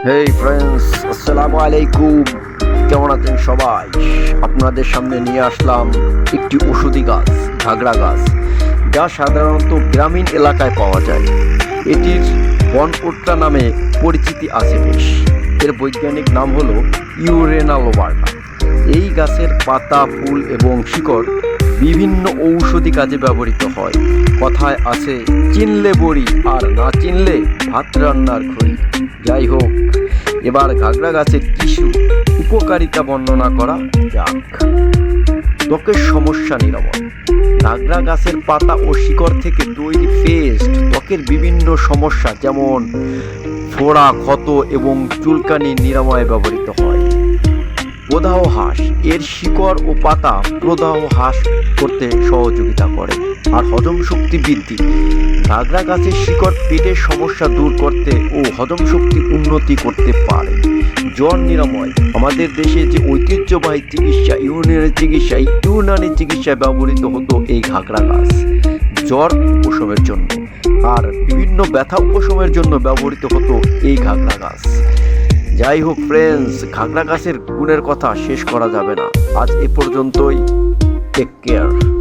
হেই friends, আসসালামু আলাইকুম। কেমন আছেন সবাই? আপনাদের সামনে নিয়ে আসলাম একটি ওষুধি গাছ, ঘাগরা গাছ, যা সাধারণত গ্রামীণ এলাকায় পাওয়া যায়। এটির বনপোট্টা নামে পরিচিতি আছে বেশ। এর বৈজ্ঞানিক নাম হলো ইউরেনা লোবার্টা। এই গাছের পাতা, ফুল এবং শিকড় বিভিন্ন ঔষধি কাজে ব্যবহৃত হয়। কথায় আছে, চিনলে বড়ি আর না চিনলে ভাত রান্নার খড়ি। যাই হোক, এবার ঘাগরা গাছের কিছু উপকারিতা বর্ণনা করা যাক। ত্বকের সমস্যা নিরাময়। ঘাগরা গাছের পাতা ও শিকড় থেকে তৈরি পেস্ট ত্বকের বিভিন্ন সমস্যা যেমন ফোড়া, ক্ষত এবং চুলকানি নিরাময়ে ব্যবহৃত হয়। প্রদাহ হ্রাস। এর শিকড় ও পাতা প্রদাহ হ্রাস করতে সহযোগিতা করে। আর হজম শক্তি বৃদ্ধি। ঘাগরা গাছের শিকড় পেটের সমস্যা দূর করতে ও হজম শক্তি উন্নতি করতে পারে। জ্বর নিরাময়। আমাদের দেশে যে ঐতিহ্যবাহী চিকিৎসা ইউনানি চিকিৎসায় ব্যবহৃত হতো এই ঘাগরা গাছ, জ্বর উপশমের জন্য আর বিভিন্ন ব্যথা উপশমের জন্য ব্যবহৃত হতো এই ঘাগরা গাছ। যাই হোক ফ্রেন্ডস, ঘাগরা গাছের গুণের কথা শেষ করা যাবে না। আজ এ পর্যন্তই। Take care.